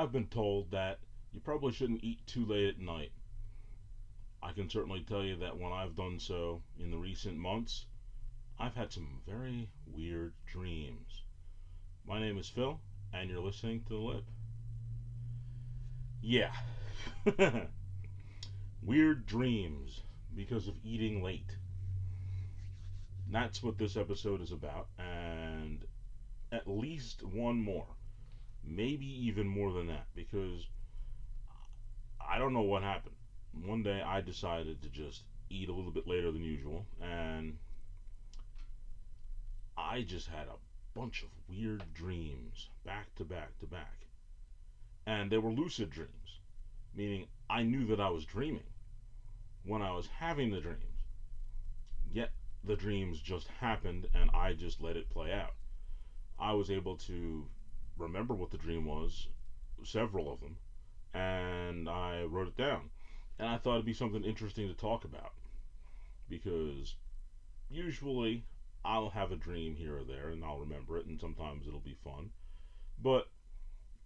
I've been told that you probably shouldn't eat too late at night. I can certainly tell you that when I've done so in the recent months, I've had some very weird dreams. My name is Phil, and you're listening to The Lip. Yeah, weird dreams because of eating late. That's what this episode is about, and at least one more. Maybe even more than that, because I don't know what happened. One day I decided to just eat a little bit later than usual, and I just had a bunch of weird dreams back to back to back. And they were lucid dreams, meaning I knew that I was dreaming when I was having the dreams, yet the dreams just happened and I just let it play out. I was able to remember what the dream was, several of them, and I wrote it down. And I thought it'd be something interesting to talk about because usually I'll have a dream here or there and I'll remember it, and sometimes it'll be fun. But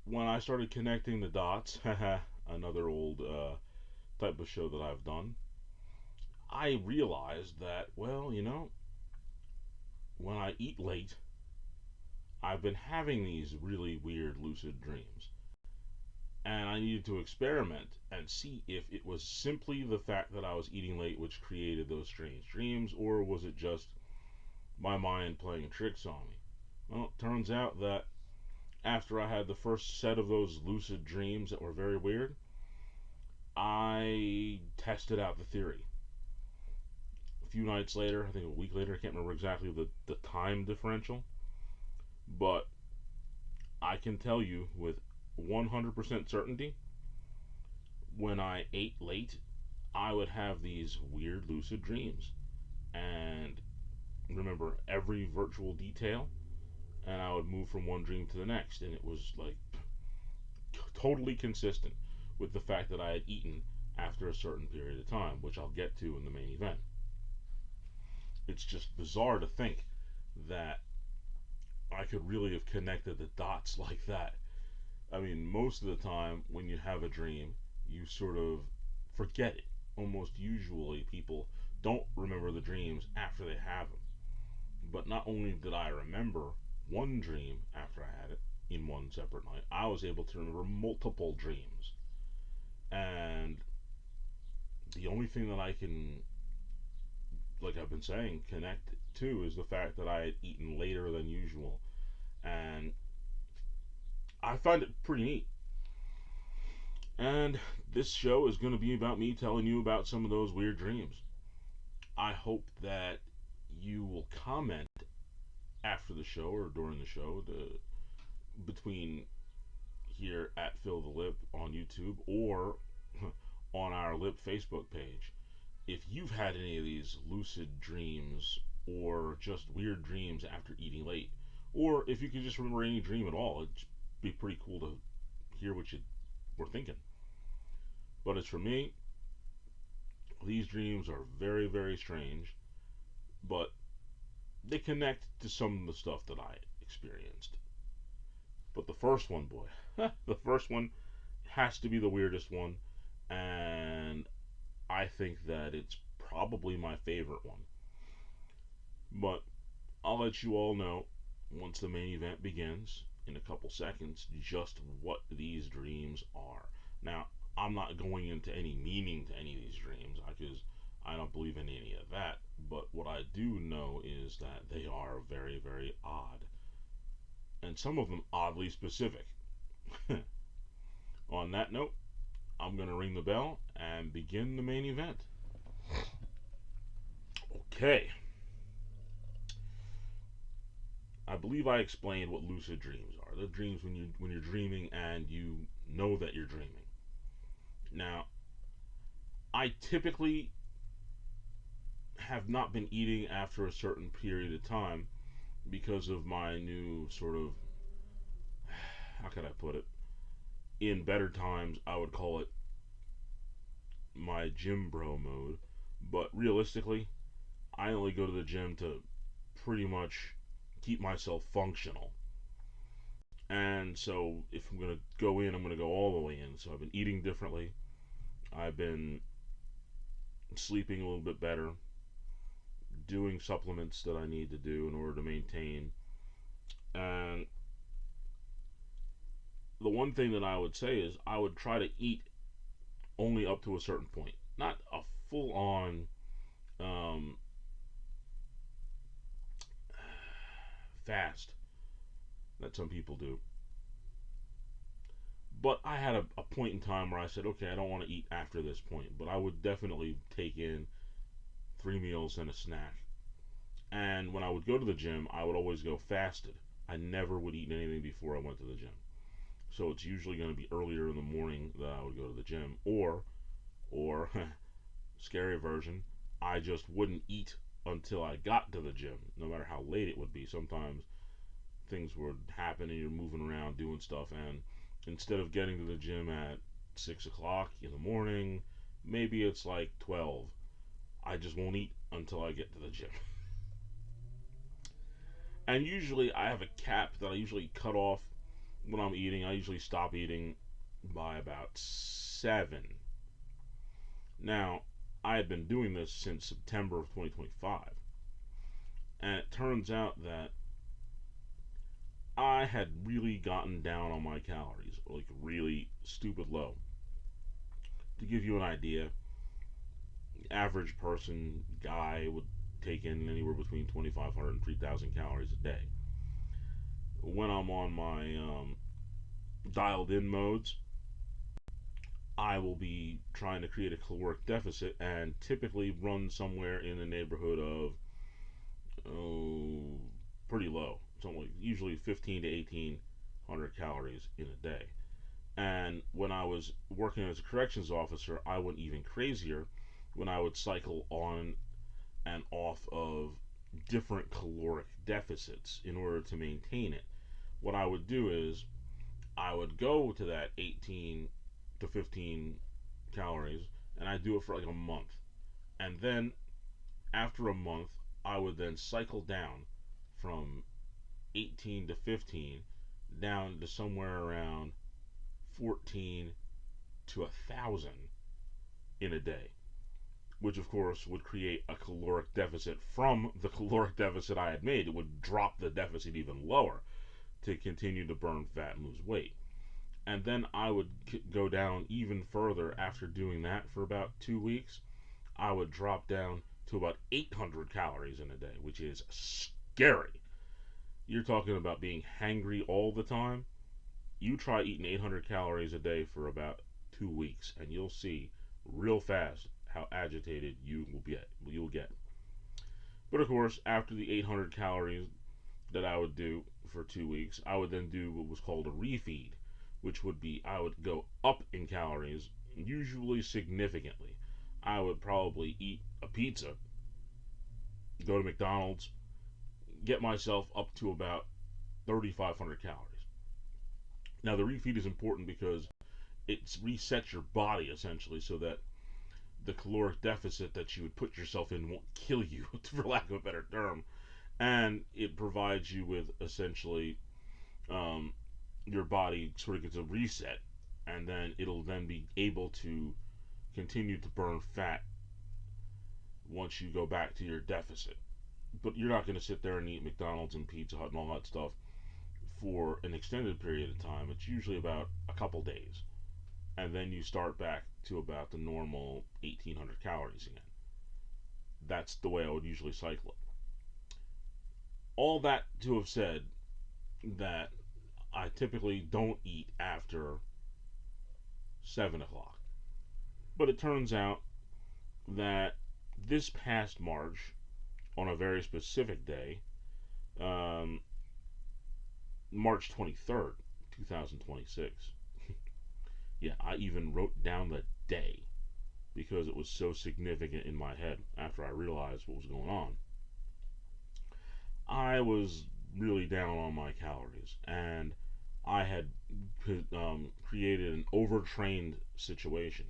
when I started connecting the dots, another old type of show that I've done, I realized that, well, when I eat late, I've been having these really weird lucid dreams. And I needed to experiment and see if it was simply the fact that I was eating late which created those strange dreams, or was it just my mind playing tricks on me. Well, it turns out that after I had the first set of those lucid dreams that were very weird, I tested out the theory. A few nights later, I think a week later, I can't remember exactly the time differential, but I can tell you with 100% certainty when I ate late, I would have these weird lucid dreams and remember every virtual detail, and I would move from one dream to the next, and it was like totally consistent with the fact that I had eaten after a certain period of time, which I'll get to in the main event. It's just bizarre to think that I could really have connected the dots like that. I mean, most of the time when you have a dream, you sort of forget it. Almost usually, people don't remember the dreams after they have them. But not only did I remember one dream after I had it in one separate night, I was able to remember multiple dreams. And the only thing that I can, like I've been saying, connect to is the fact that I had eaten later than usual. And I find it pretty neat. And this show is going to be about me telling you about some of those weird dreams. I hope that you will comment after the show or during the show, between here at Phil the Lip on YouTube or on our Lip Facebook page. If you've had any of these lucid dreams or just weird dreams after eating late, or if you could just remember any dream at all, it'd be pretty cool to hear what you were thinking. But as for me, these dreams are very, very strange, but they connect to some of the stuff that I experienced. But the first one, boy, the first one has to be the weirdest one, and I think that it's probably my favorite one. But I'll let you all know once the main event begins in a couple seconds just what these dreams are. Now, I'm not going into any meaning to any of these dreams because I don't believe in any of that. But what I do know is that they are very, very odd. And some of them oddly specific. On that note, I'm going to ring the bell and begin the main event. Okay. I believe I explained what lucid dreams are. They're dreams when you're dreaming and you know that you're dreaming. Now, I typically have not been eating after a certain period of time because of my new sort of, how can I put it? In better times, I would call it my gym bro mode. But realistically, I only go to the gym to pretty much keep myself functional. And so if I'm going to go in, I'm going to go all the way in. So I've been eating differently. I've been sleeping a little bit better, doing supplements that I need to do in order to maintain. And the one thing that I would say is I would try to eat only up to a certain point, not a full on um, fast that some people do. But I had a point in time where I said, okay, I don't want to eat after this point, but I would definitely take in 3 meals and a snack. And when I would go to the gym, I would always go fasted. I never would eat anything before I went to the gym. So it's usually going to be earlier in the morning that I would go to the gym, or scary version, I just wouldn't eat until I got to the gym, no matter how late it would be. Sometimes things would happen and you're moving around doing stuff, and instead of getting to the gym at 6 o'clock in the morning, maybe it's like 12. I just won't eat until I get to the gym. And usually I have a cap that I usually cut off when I'm eating. I usually stop eating by about 7. Now, I had been doing this since September of 2025, and it turns out that I had really gotten down on my calories, like really stupid low. To give you an idea, average person, guy, would take in anywhere between 2,500 and 3,000 calories a day. When I'm on my dialed in modes, I will be trying to create a caloric deficit and typically run somewhere in the neighborhood of, oh, pretty low. Something like usually 15 to 1,800 calories in a day. And when I was working as a corrections officer, I went even crazier when I would cycle on and off of different caloric deficits in order to maintain it. What I would do is I would go to that 18 to 15 calories and I'd do it for like a month. And then after a month, I would then cycle down from 18 to 15 down to somewhere around 14 to 1,000 in a day, which of course would create a caloric deficit from the caloric deficit I had made. It would drop the deficit even lower to continue to burn fat and lose weight. And then I would go down even further after doing that for about 2 weeks. I would drop down to about 800 calories in a day, which is scary. You're talking about being hangry all the time. You try eating 800 calories a day for about 2 weeks, and you'll see real fast how agitated you will get. But of course, after the 800 calories that I would do for 2 weeks, I would then do what was called a refeed, which would be I would go up in calories, usually significantly. I would probably eat a pizza, go to McDonald's, get myself up to about 3,500 calories. Now, the refeed is important because it resets your body essentially so that the caloric deficit that you would put yourself in won't kill you, for lack of a better term. And it provides you with essentially um, your body sort of gets a reset, and then it'll then be able to continue to burn fat once you go back to your deficit. But you're not going to sit there and eat McDonald's and Pizza Hut and all that stuff for an extended period of time. It's usually about a couple days. And then you start back to about the normal 1,800 calories again. That's the way I would usually cycle it. All that to have said that I typically don't eat after 7 o'clock. But it turns out that this past March, on a very specific day, um, March 23rd, 2026, yeah, I even wrote down the day because it was so significant in my head after I realized what was going on. I was really down on my calories, and I had created an overtrained situation.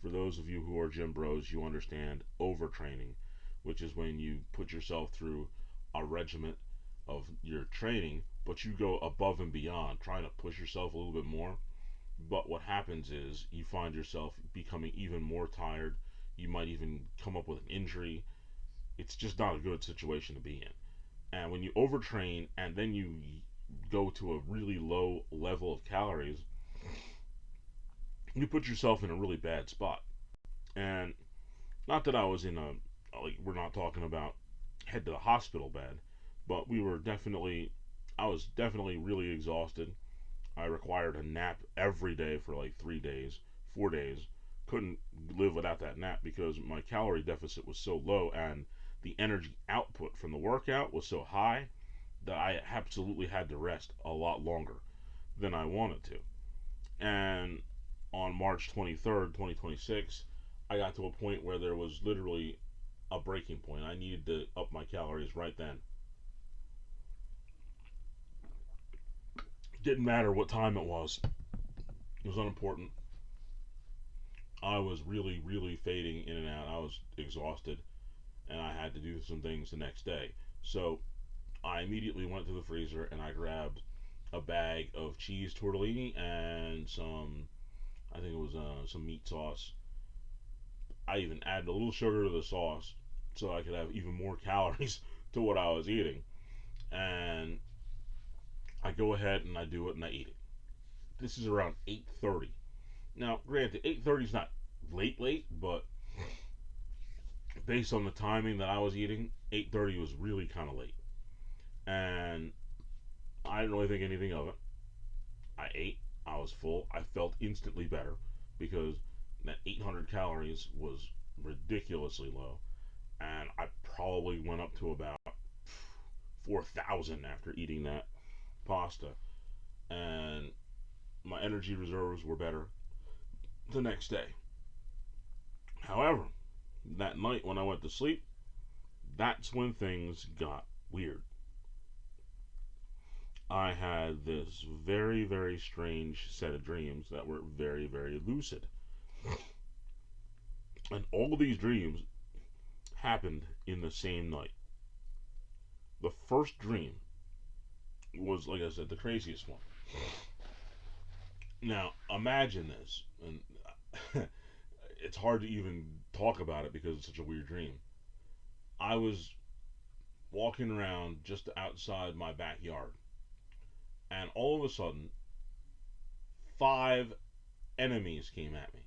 For those of you who are gym bros, you understand overtraining, which is when you put yourself through a regiment of your training, but you go above and beyond, trying to push yourself a little bit more. But what happens is you find yourself becoming even more tired. You might even come up with an injury. It's just not a good situation to be in. And when you overtrain and then you go to a really low level of calories, you put yourself in a really bad spot. And not that I was in a, like, we're not talking about head to the hospital bad, but I was definitely really exhausted. I required a nap every day for like 3 days, 4 days. Couldn't live without that nap because my calorie deficit was so low and the energy output from the workout was so high that I absolutely had to rest a lot longer than I wanted to. And on March 23rd, 2026, I got to a point where there was literally a breaking point. I needed to up my calories right then. Didn't matter what time it was. It was unimportant. I was really, really fading in and out. I was exhausted, and I had to do some things the next day. So I immediately went to the freezer and I grabbed a bag of cheese tortellini and I think it was some meat sauce. I even added a little sugar to the sauce so I could have even more calories to what I was eating. And I go ahead and I do it and I eat it. This is around 8:30. Now, granted, 8:30 is not late late, but based on the timing that I was eating, 8:30 was really kind of late. And I didn't really think anything of it. I ate. I was full. I felt instantly better because that 800 calories was ridiculously low, and I probably went up to about 4,000 after eating that pasta. And my energy reserves were better the next day. However, that night when I went to sleep, that's when things got weird. I had this very, very strange set of dreams that were very, very lucid. And all of these dreams happened in the same night. The first dream was, like I said, the craziest one. Now, imagine this, and it's hard to even talk about it because it's such a weird dream. I was walking around just outside my backyard, and all of a sudden, five enemies came at me.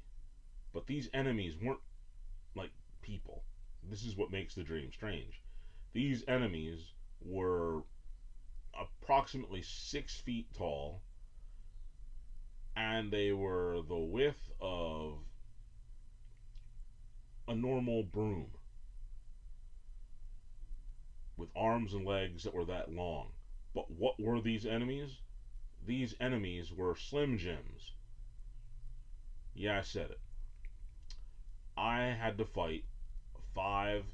But these enemies weren't like people. This is what makes the dream strange. These enemies were approximately 6 feet tall, and they were the width of a normal broom with arms and legs that were that long. But what were these enemies? These enemies were Slim Jims. Yeah, I said it. I had to fight five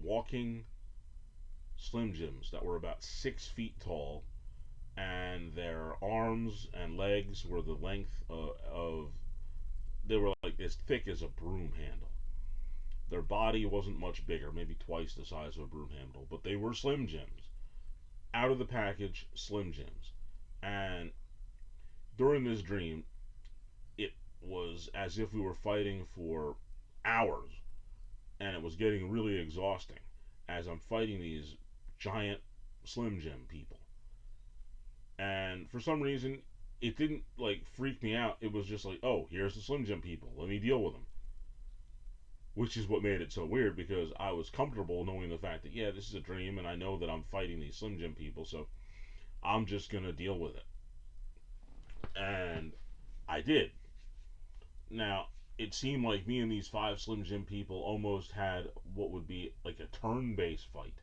walking Slim Jims that were about 6 feet tall, and their arms and legs were the length of they were like as thick as a broom handle. Their body wasn't much bigger, maybe twice the size of a broom handle, but they were Slim Jims. Out of the package, Slim Jims. And during this dream, it was as if we were fighting for hours, and it was getting really exhausting as I'm fighting these giant Slim Jim people. And for some reason, it didn't like freak me out. It was just like, oh, here's the Slim Jim people. Let me deal with them. Which is what made it so weird because I was comfortable knowing the fact that, yeah, this is a dream and I know that I'm fighting these Slim Jim people, so I'm just going to deal with it. And I did. Now, it seemed like me and these five Slim Jim people almost had what would be like a turn based fight.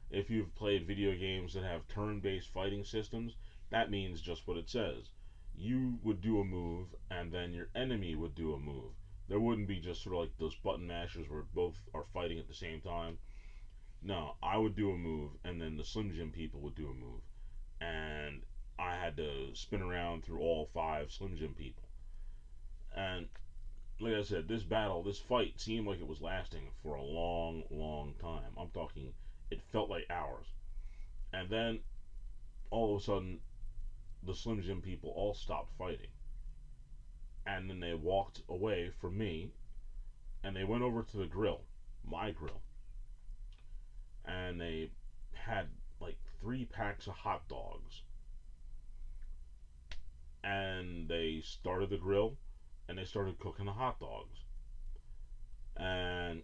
If you've played video games that have turn based fighting systems, that means just what it says. You would do a move, and then your enemy would do a move. There wouldn't be just sort of like those button mashers where both are fighting at the same time. No, I would do a move, and then the Slim Jim people would do a move. And I had to spin around through all five Slim Jim people. And like I said, this battle, this fight seemed like it was lasting for a long, long time. I'm talking, it felt like hours. And then all of a sudden, the Slim Jim people all stopped fighting. And then they walked away from me and they went over to the grill, my grill, and they had like 3 packs of hot dogs. And they started the grill and they started cooking the hot dogs. And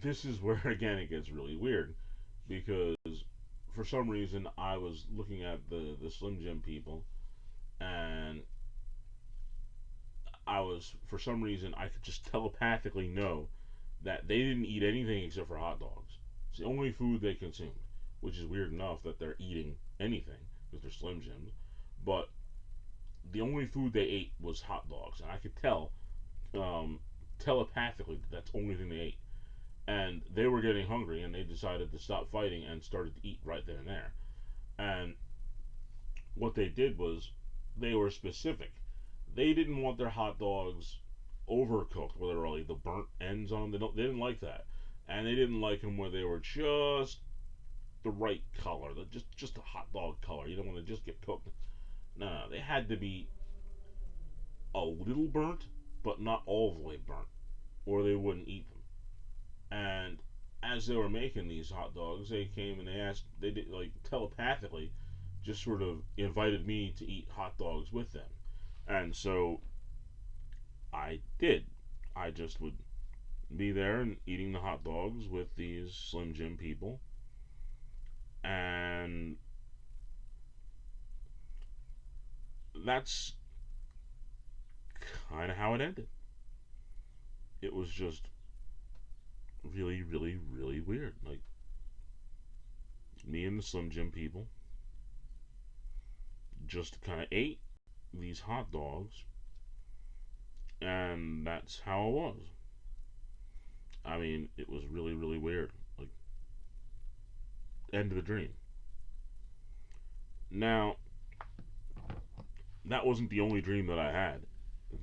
this is where, again, it gets really weird because for some reason I was looking at the Slim Jim people and for some reason, I could just telepathically know that they didn't eat anything except for hot dogs. It's the only food they consumed, which is weird enough that they're eating anything because they're Slim Jims. But the only food they ate was hot dogs, and I could tell um, telepathically that that's the only thing they ate. And they were getting hungry, and they decided to stop fighting and started to eat right then and there. And what they did was they were specific. They didn't want their hot dogs overcooked, where there were like the burnt ends on them. They didn't like that, and they didn't like them where they were just the right color, just a hot dog color. You don't want to just get cooked. No, no, they had to be a little burnt, but not all the way burnt, or they wouldn't eat them. And as they were making these hot dogs, they came and they asked, they did like telepathically, just sort of invited me to eat hot dogs with them. And so I did. I just would be there and eating the hot dogs with these Slim Jim people. And that's kind of how it ended. It was just really, really, really weird. Like, me and the Slim Jim people just kind of ate these hot dogs, and that's how it was. I mean, it was really, really weird. Like, end of the dream. Now, that wasn't the only dream that I had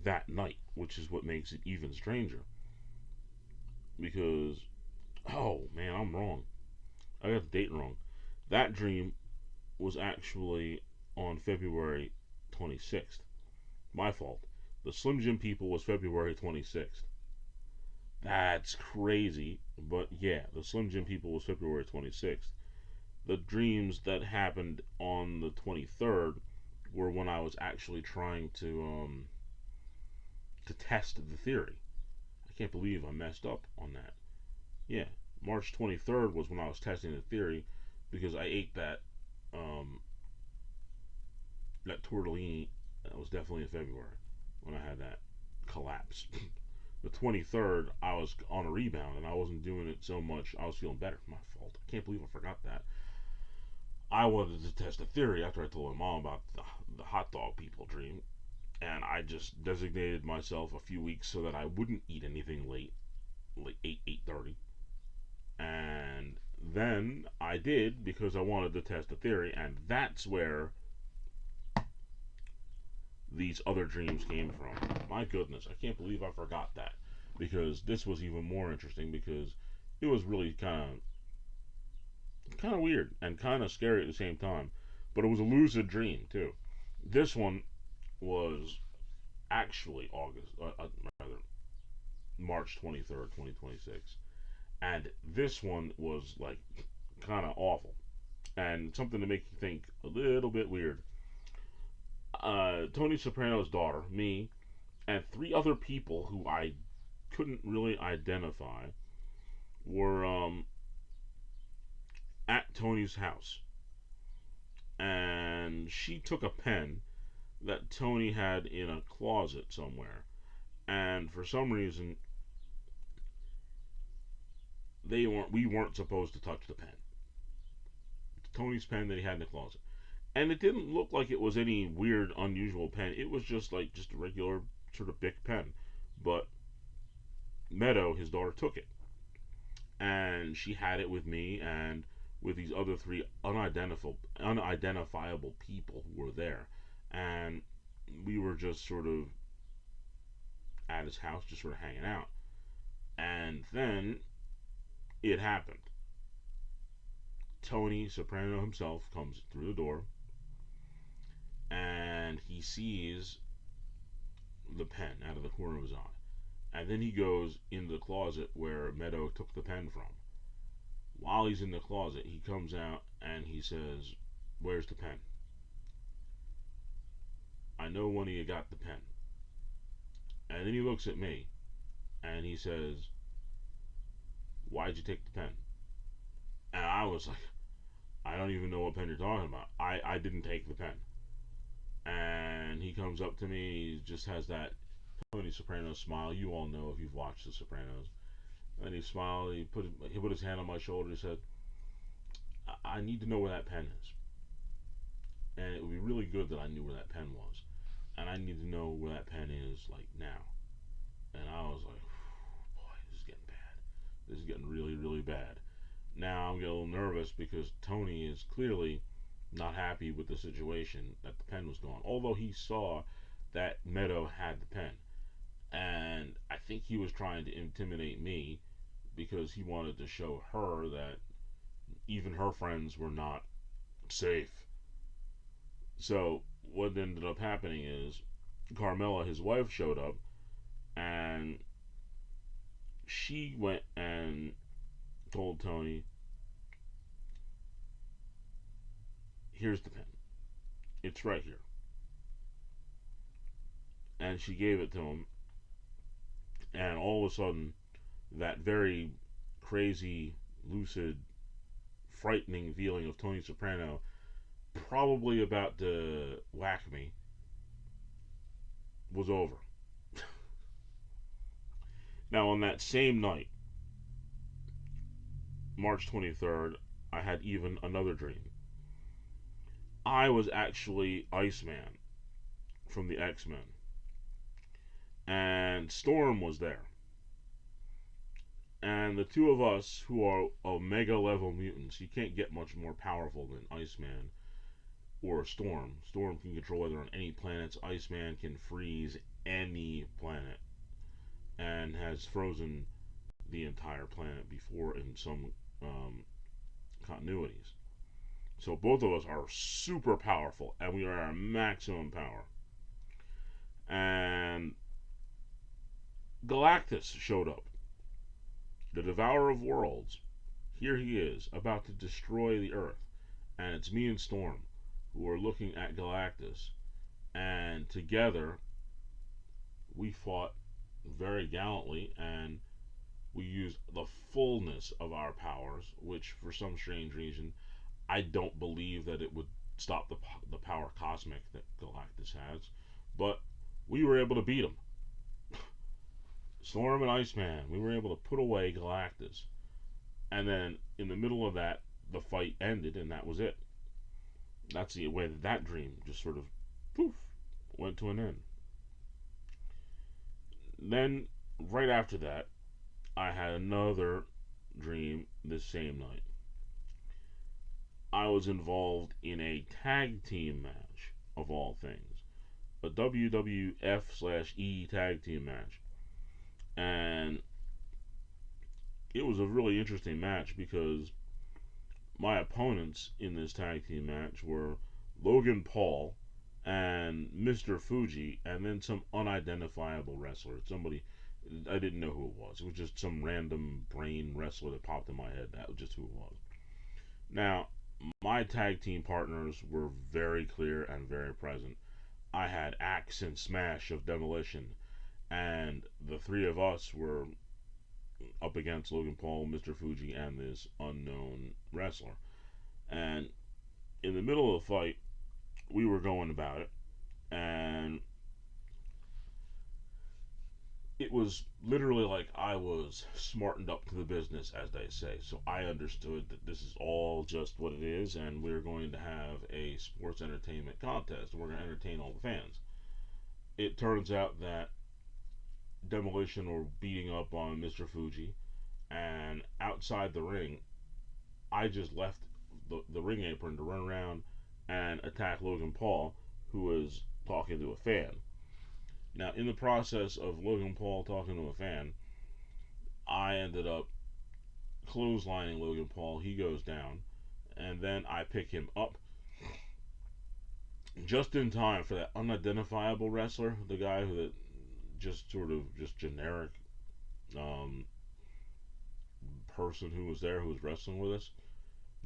that night, which is what makes it even stranger. Because, oh man, I'm wrong. I got the date wrong. That dream was actually on February 26th. My fault. The Slim Jim people was February 26th. That's crazy. But yeah, the Slim Jim people was February 26th. The dreams that happened on the 23rd were when I was actually trying to test the theory. I can't believe I messed up on that. Yeah, March 23rd was when I was testing the theory because I ate um, that tortellini. That was definitely in February when I had that collapse. The 23rd, I was on a rebound and I wasn't doing it so much. I was feeling better. My fault. I can't believe I forgot that. I wanted to test a theory after I told my mom about the hot dog people dream, and I just designated myself a few weeks so that I wouldn't eat anything late, like 8:30, and then I did because I wanted to test the theory, and that's where these other dreams came from. My goodness, I can't believe I forgot that because this was even more interesting because it was really kind of weird and kind of scary at the same time, but it was a lucid dream too. This one was actually rather March 23rd, 2026, and this one was like kind of awful and something to make you think a little bit weird. Tony Soprano's daughter, me, and 3 other people who I couldn't really identify were at Tony's house, and she took a pen that Tony had in a closet somewhere, and for some reason we weren't supposed to touch the pen. Tony's pen that he had in the closet. And it didn't look like it was any weird, unusual pen. It was just a regular sort of Bic pen. But Meadow, his daughter, took it, and she had it with me and with these other 3 unidentifiable people who were there, and we were just sort of at his house, just sort of hanging out. And then it happened. Tony Soprano himself comes through the door, and he sees the pen out of the corner of his eye. And then he goes into the closet where Meadow took the pen from. While he's in the closet, he comes out and he says, "Where's the pen? I know one of you got the pen." And then he looks at me and he says, "Why'd you take the pen?" And I was like, "I don't even know what pen you're talking about. I didn't take the pen." And he comes up to me, he just has that Tony Soprano smile. You all know if you've watched The Sopranos. And he smiled, he put his hand on my shoulder and said, "I need to know where that pen is. And it would be really good that I knew where that pen was. And I need to know where that pen is, like, now." And I was like, boy, this is getting bad. This is getting really, really bad. Now I'm getting a little nervous because Tony is clearly not happy with the situation that the pen was gone. Although he saw that Meadow had the pen. And I think he was trying to intimidate me because he wanted to show her that even her friends were not safe. So what ended up happening is Carmela, his wife, showed up, and she went and told Tony, "Here's the pen. It's right here." And she gave it to him, and all of a sudden, that very crazy, lucid, frightening feeling of Tony Soprano probably about to whack me was over. Now, on that same night, March 23rd, I had even another dream. I was actually Iceman from the X-Men, and Storm was there. And the two of us, who are Omega level mutants, you can't get much more powerful than Iceman or Storm. Storm can control weather on any planets. Iceman can freeze any planet and has frozen the entire planet before in some continuities. So both of us are super powerful, and we are at our maximum power. And Galactus showed up, the Devourer of Worlds. Here he is, about to destroy the Earth. And it's me and Storm who are looking at Galactus. And together, we fought very gallantly, and we used the fullness of our powers, which for some strange reason, I don't believe that it would stop the power cosmic that Galactus has. But we were able to beat him. Storm and Iceman, we were able to put away Galactus. And then in the middle of that, the fight ended, and that was it. That's the way that dream just sort of poof went to an end. Then right after that, I had another dream this same night. I was involved in a tag team match of all things, a WWF/E tag team match, and it was a really interesting match because my opponents in this tag team match were Logan Paul and Mr. Fuji, and then some unidentifiable wrestler. Somebody I didn't know who it was. It was just some random brain wrestler that popped in my head. That was just who it was. Now, my tag team partners were very clear and very present. I had Axe and Smash of Demolition, and the three of us were up against Logan Paul, Mr. Fuji, and this unknown wrestler. And in the middle of the fight, we were going about it, and it was literally like I was smartened up to the business, as they say. So I understood that this is all just what it is, and we're going to have a sports entertainment contest, and we're going to entertain all the fans. It turns out that Demolition were beating up on Mr. Fuji, and outside the ring, I just left the ring apron to run around and attack Logan Paul, who was talking to a fan. Now, in the process of Logan Paul talking to a fan, I ended up clotheslining Logan Paul. He goes down, and then I pick him up just in time for that unidentifiable wrestler, the guy who that just sort of just generic um, person who was there who was wrestling with us,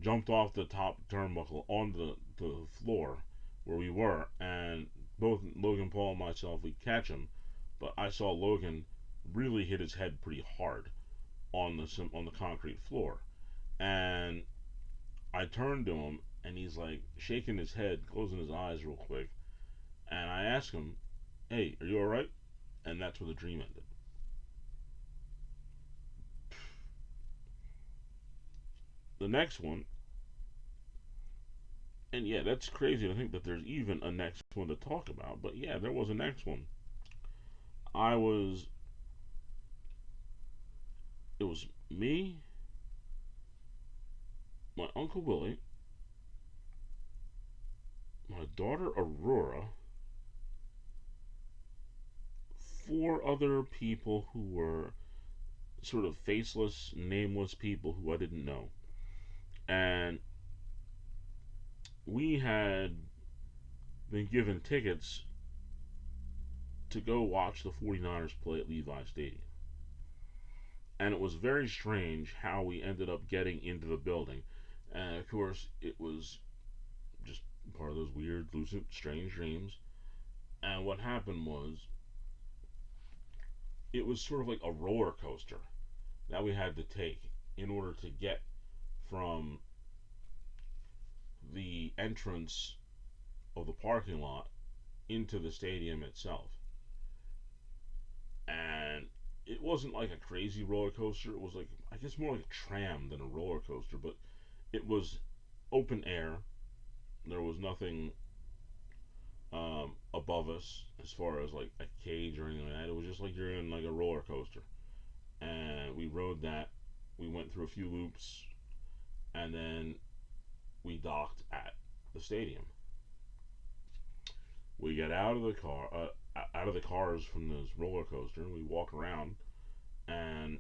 jumped off the top turnbuckle onto the floor where we were, and both Logan Paul and myself we catch him, but I saw Logan really hit his head pretty hard on the concrete floor, and I turned to him and he's like shaking his head, closing his eyes real quick, and I asked him, "Hey, are you all right?" And that's where the dream ended. The next one, and yeah, that's crazy to think that there's even a next one to talk about, but yeah, there was a next one. I was, it was me, my Uncle Willie, my daughter Aurora, four other people who were sort of faceless, nameless people who I didn't know. And we had been given tickets to go watch the 49ers play at Levi Stadium. And it was very strange how we ended up getting into the building. And of course, it was just part of those weird, lucid, strange dreams. And what happened was, it was sort of like a roller coaster that we had to take in order to get from the entrance of the parking lot into the stadium itself. And it wasn't like a crazy roller coaster. It was like, I guess, more like a tram than a roller coaster, but it was open air. There was nothing above us as far as like a cage or anything like that. It was just like you're in like a roller coaster. And we rode that. We went through a few loops, and then we docked at the stadium. We get out of the car, out of the cars from this roller coaster, and we walk around. And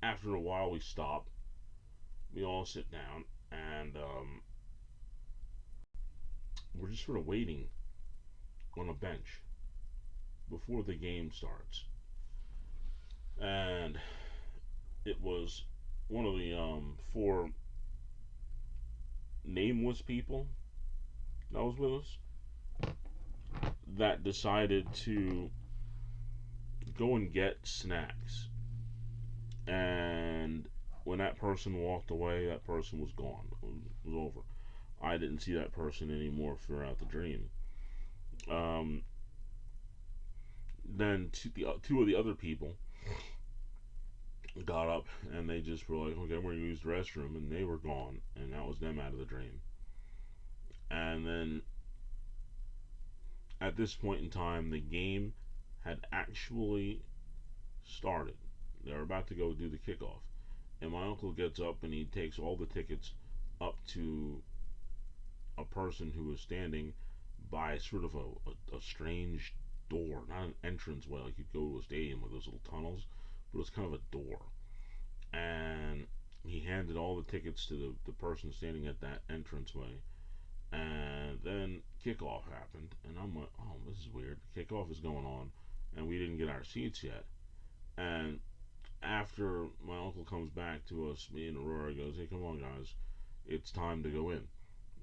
after a while, we stop. We all sit down, and we're just sort of waiting on a bench before the game starts. And it was one of the four nameless people that was with us that decided to go and get snacks. And when that person walked away, that person was gone. It was over. I didn't see that person anymore throughout the dream. Um, then two of the other people got up and they just were like, okay, we're going to use the restroom. And they were gone. And that was them out of the dream. And then at this point in time, the game had actually started. They were about to go do the kickoff. And my uncle gets up and he takes all the tickets up to a person who was standing by sort of a strange door, not an entrance way like you'd go to a stadium with those little tunnels, but it was kind of a door. And he handed all the tickets to the person standing at that entranceway. And then kickoff happened, and I'm like, oh, this is weird. Kickoff is going on, and we didn't get our seats yet. And after my uncle comes back to us, me and Aurora goes, hey, come on, guys, it's time to go in.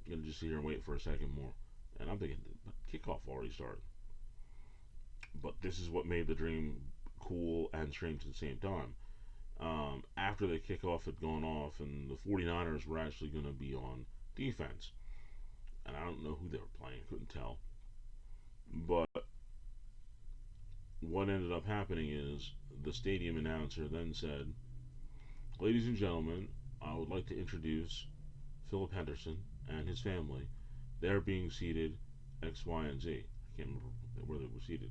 I'm gonna just sit here and wait for a second more. And I'm thinking, kickoff already started. But this is what made the dream cool and strange at the same time. After the kickoff had gone off, and the 49ers were actually going to be on defense. And I don't know who they were playing, couldn't tell. But what ended up happening is the stadium announcer then said, ladies and gentlemen, I would like to introduce Philip Henderson and his family. They're being seated X, Y, and Z. I can't remember where they were seated.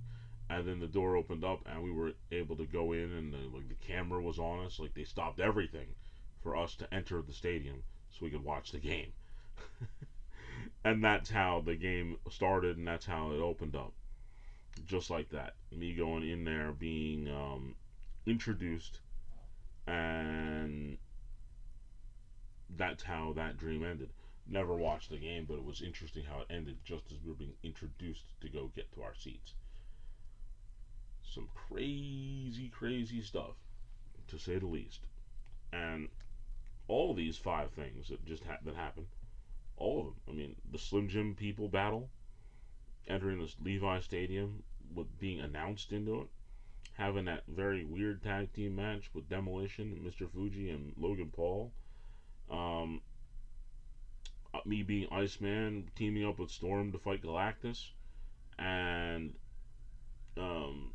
And then the door opened up, and we were able to go in, and the camera was on us. Like, they stopped everything for us to enter the stadium so we could watch the game. And that's how the game started, and that's how it opened up. Just like that. Me going in there, being introduced, and, that's how that dream ended. Never watched the game, but it was interesting how it ended just as we were being introduced to go get to our seats. Some crazy, crazy stuff, to say the least. And all of these five things that that happened, all of them. I mean, the Slim Jim people battle, entering this Levi Stadium with being announced into it, having that very weird tag team match with Demolition, Mr. Fuji, and Logan Paul. Um, me being Iceman, teaming up with Storm to fight Galactus, and um,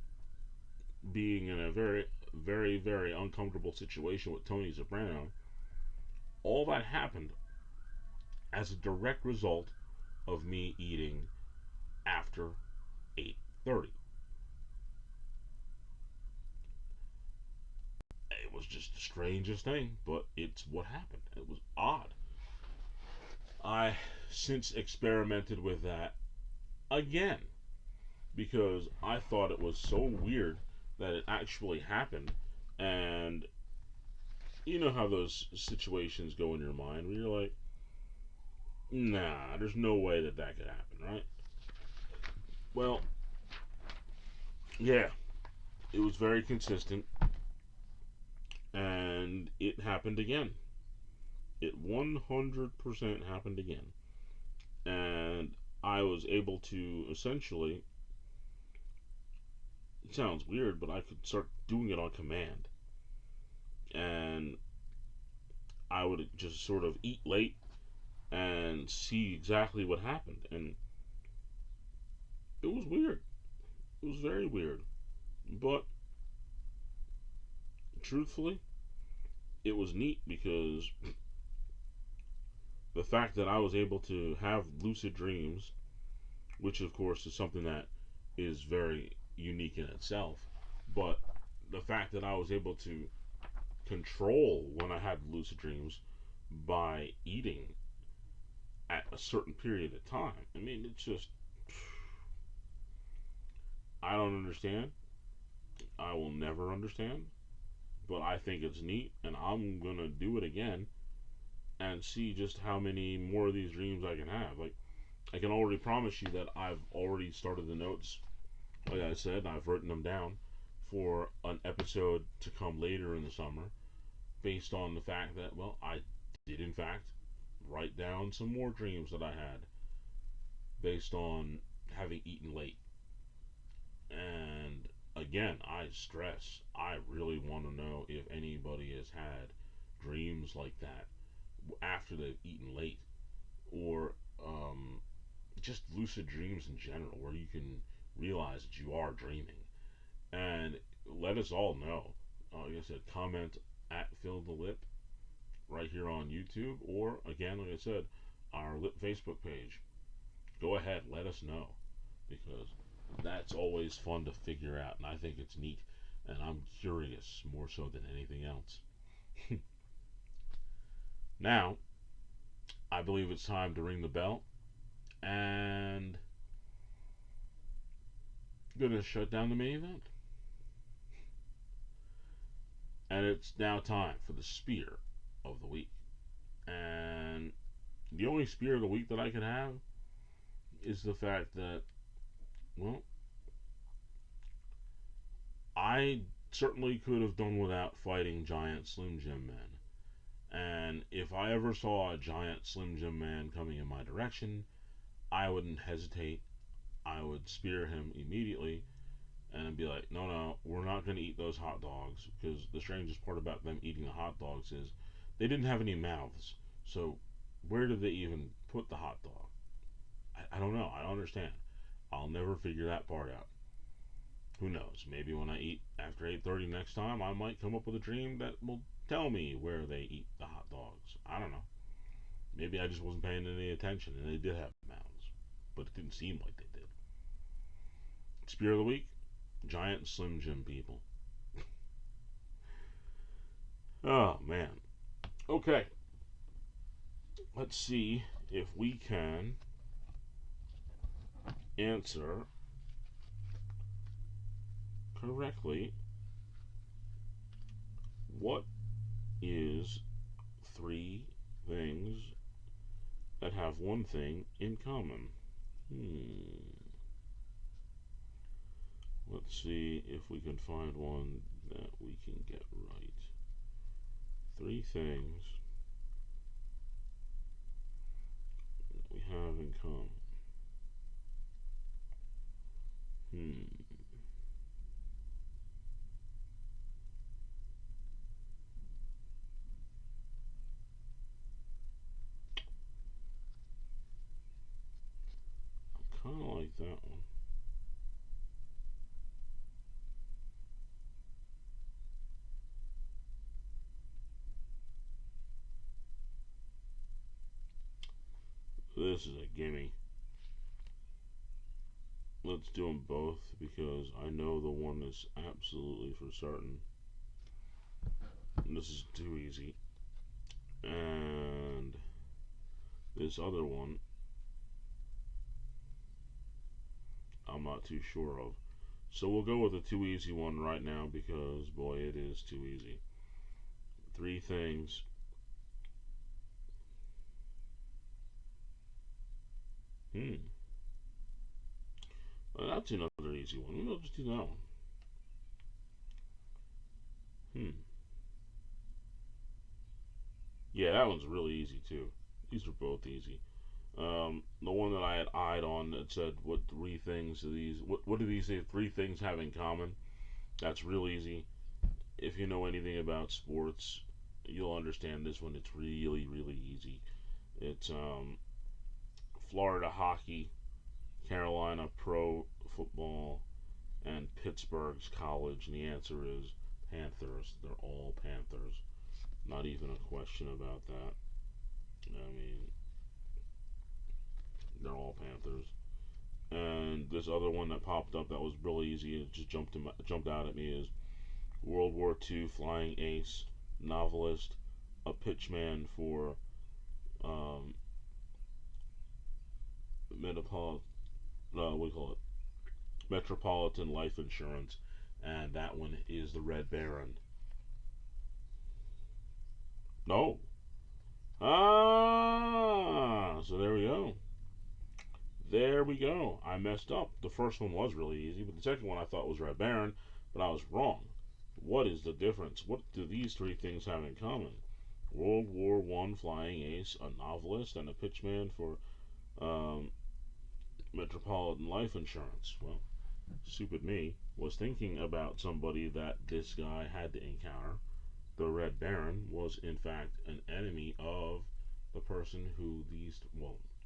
being in a very, very, very uncomfortable situation with Tony Soprano. All that happened as a direct result of me eating after 8:30. It was just the strangest thing, but it's what happened. It was odd. I since experimented with that again because I thought it was so weird that it actually happened. And you know how those situations go in your mind where you're like, nah, there's no way that that could happen, right? Well, yeah, it was very consistent and it happened again. It 100% happened again. And I was able to essentially, it sounds weird, but I could start doing it on command. And I would just sort of eat late and see exactly what happened. And it was weird. It was very weird. But truthfully, it was neat because the fact that I was able to have lucid dreams, which of course is something that is very unique in itself, but the fact that I was able to control when I had lucid dreams by eating at a certain period of time. I mean, it's just, I don't understand. I will never understand, but I think it's neat, and I'm gonna do it again and see just how many more of these dreams I can have. Like, I can already promise you that I've already started the notes. Like I said, I've written them down for an episode to come later in the summer, based on the fact that, well, I did in fact write down some more dreams that I had based on having eaten late. And again, I stress, I really want to know if anybody has had dreams like that after they've eaten late, or just lucid dreams in general, where you can realize that you are dreaming. And let us all know. Like I said, comment at Fill the Lip right here on YouTube, or again, like I said, our Lip Facebook page. Go ahead, let us know because that's always fun to figure out, and I think it's neat, and I'm curious more so than anything else. Now, I believe it's time to ring the bell, and gonna shut down the main event. And it's now time for the spear of the week. And the only spear of the week that I can have is the fact that, well, I certainly could have done without fighting giant Slim Jim men. And if I ever saw a giant Slim Jim man coming in my direction, I wouldn't hesitate. I would spear him immediately and be like, no, no, we're not going to eat those hot dogs. Because the strangest part about them eating the hot dogs is they didn't have any mouths. So where did they even put the hot dog? I don't know. I don't understand. I'll never figure that part out. Who knows? Maybe when I eat after 8:30 next time, I might come up with a dream that will tell me where they eat the hot dogs. I don't know. Maybe I just wasn't paying any attention and they did have mouths, but it didn't seem like they did. Spear of the week: giant Slim Jim people. Oh man. Okay. Let's see if we can answer correctly. What is 3 things that have one thing in common. Hmm. Let's see if we can find one that we can get right. Three things that we have in common. Hmm. Kind of like that one. This is a gimme. Let's do them both because I know the one is absolutely for certain. This is too easy. And this other one, I'm not too sure of. So we'll go with the too easy one right now because, boy, it is too easy. Three things. Hmm. Well, that's another easy one. Maybe I'll just do that one. Hmm. Yeah, that one's really easy too. These are both easy. The one that I had eyed on that said, "What three things do these? What do these three things have in common?" That's real easy. If you know anything about sports, you'll understand this one. It's really, really easy. It's Florida hockey, Carolina pro football, and Pittsburgh's college. And the answer is Panthers. They're all Panthers. Not even a question about that. I mean, they're all Panthers. And this other one that popped up that was really easy, it just jumped out at me is World War II flying ace, novelist, a pitchman for um, Metapol, what do you call it? Metropolitan Life Insurance, and that one is the Red Baron. No. So there we go. There we go. I messed up. The first one was really easy, but the second one I thought was Red Baron, but I was wrong. What is the difference? What do these three things have in common? World War I flying ace, a novelist, and a pitchman for um, Metropolitan Life Insurance. Well, stupid me was thinking about somebody that this guy had to encounter. The Red Baron was, in fact, an enemy of the person who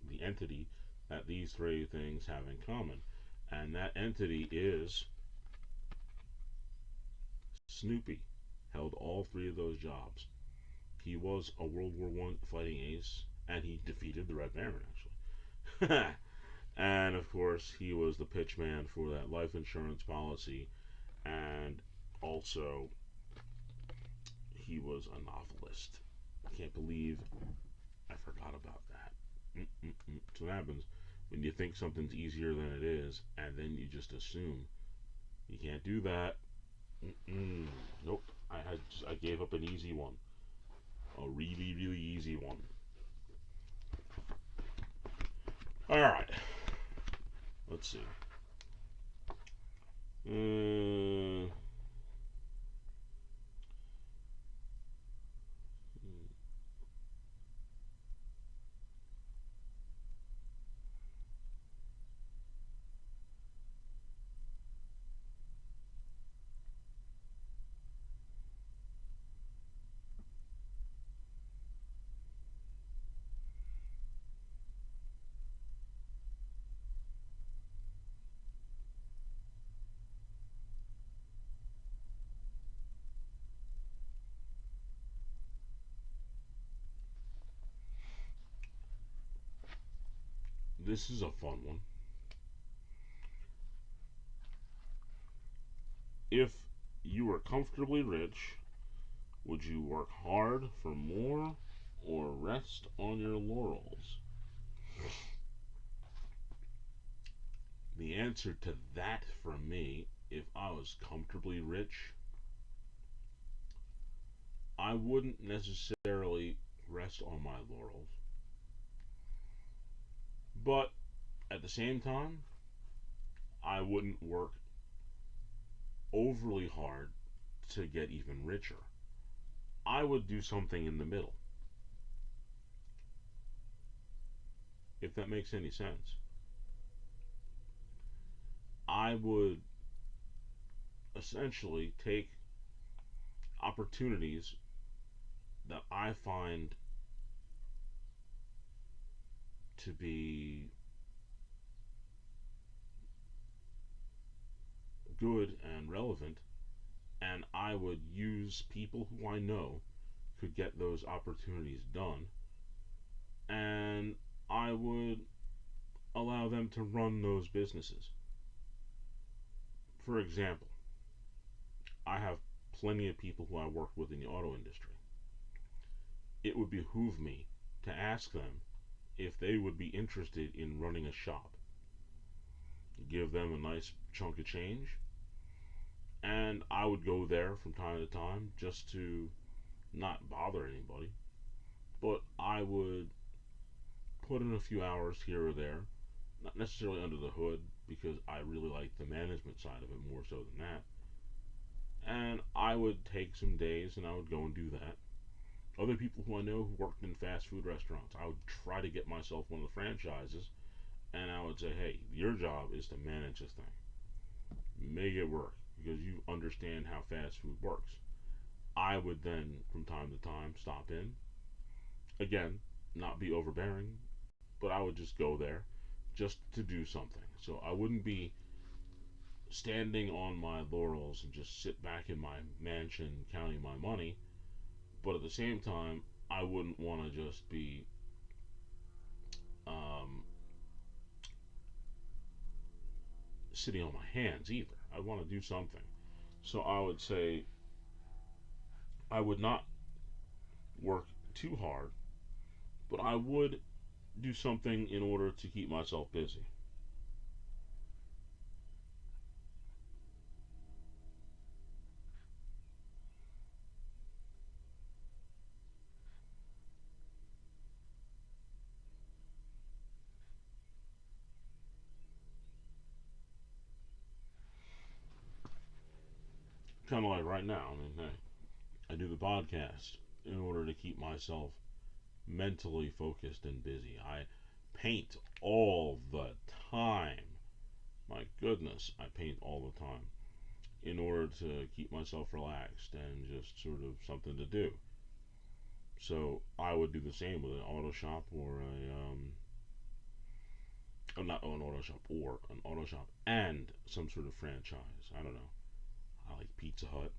the entity that these three things have in common. And that entity is Snoopy. Held all three of those jobs. He was a World War One fighting ace, and he defeated the Red Baron, actually. And of course, he was the pitchman for that life insurance policy, and also he was a novelist. I can't believe I forgot about that. Mm-mm-mm. So what happens when you think something's easier than it is, and then you just assume. You can't do that. Mm-mm. Nope. I gave up an easy one, a really really easy one. All right. Let's see. Uh, this is a fun one. If you were comfortably rich, would you work hard for more or rest on your laurels? The answer to that for me, if I was comfortably rich, I wouldn't necessarily rest on my laurels. But at the same time, I wouldn't work overly hard to get even richer. I would do something in the middle, if that makes any sense. I would essentially take opportunities that I find to be good and relevant, and I would use people who I know could get those opportunities done, and I would allow them to run those businesses. For example, I have plenty of people who I work with in the auto industry. It would behoove me to ask them if they would be interested in running a shop. Give them a nice chunk of change, and I would go there from time to time just to not bother anybody, but I would put in a few hours here or there, not necessarily under the hood because I really like the management side of it more so than that. And I would take some days and I would go and do that. Other people who I know who worked in fast food restaurants, I would try to get myself one of the franchises and I would say, hey, your job is to manage this thing. Make it work because you understand how fast food works. I would then, from time to time, stop in. Again, not be overbearing, but I would just go there just to do something. So I wouldn't be standing on my laurels and just sit back in my mansion counting my money. But at the same time, I wouldn't want to just be um, sitting on my hands either. I want to do something. So I would say I would not work too hard, but I would do something in order to keep myself busy. Kind of like right now. I mean, I do the podcast in order to keep myself mentally focused and busy. I paint all the time. My goodness, I paint all the time in order to keep myself relaxed and just sort of something to do. So I would do the same with an auto shop or not an auto shop or an auto shop and some sort of franchise. I don't know. I like Pizza Hut,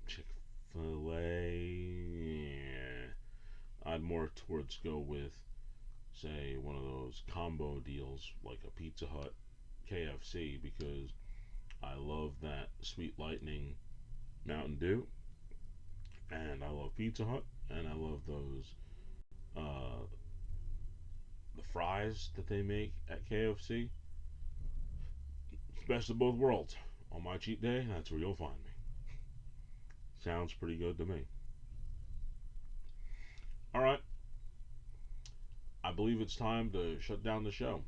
Chick Fil A. Yeah. I'd more towards go with say one of those combo deals like a Pizza Hut, KFC because I love that Sweet Lightning Mountain Dew, and I love Pizza Hut, and I love those uh, the fries that they make at KFC. It's best of both worlds. On my cheat day, that's where you'll find me. Sounds pretty good to me. All right, I believe it's time to shut down the show.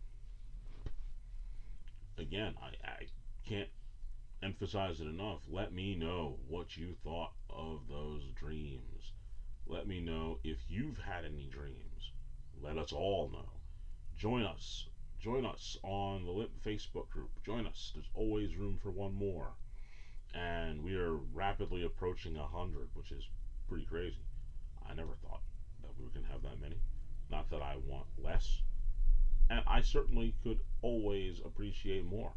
Again, I can't emphasize it enough. Let me know what you thought of those dreams. Let me know if you've had any dreams. Let us all know. Join us. Join us on the LIP Facebook group. Join us. There's always room for one more. And we are rapidly approaching 100, which is pretty crazy. I never thought that we were going to have that many. Not that I want less. And I certainly could always appreciate more.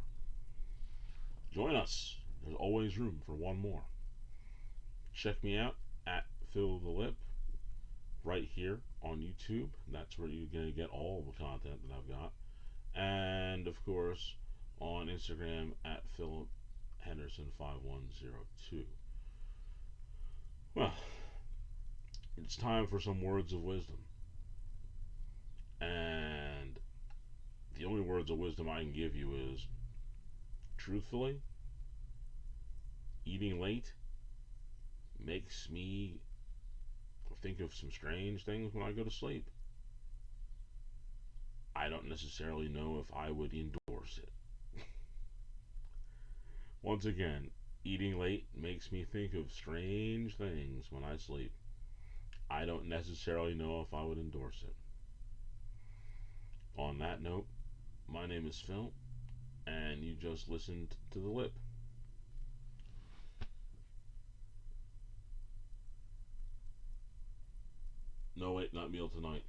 Join us. There's always room for one more. Check me out at Phil the Lip right here on YouTube. That's where you're going to get all the content that I've got. And of course on Instagram at Philip Henderson 5102. Well, it's time for some words of wisdom. And the only words of wisdom I can give you is truthfully, eating late makes me think of some strange things when I go to sleep. I don't necessarily know if I would endorse it. Once again, eating late makes me think of strange things when I sleep. I don't necessarily know if I would endorse it. On that note, my name is Phil, and you just listened to The Lip. No, wait, not Meal Tonight.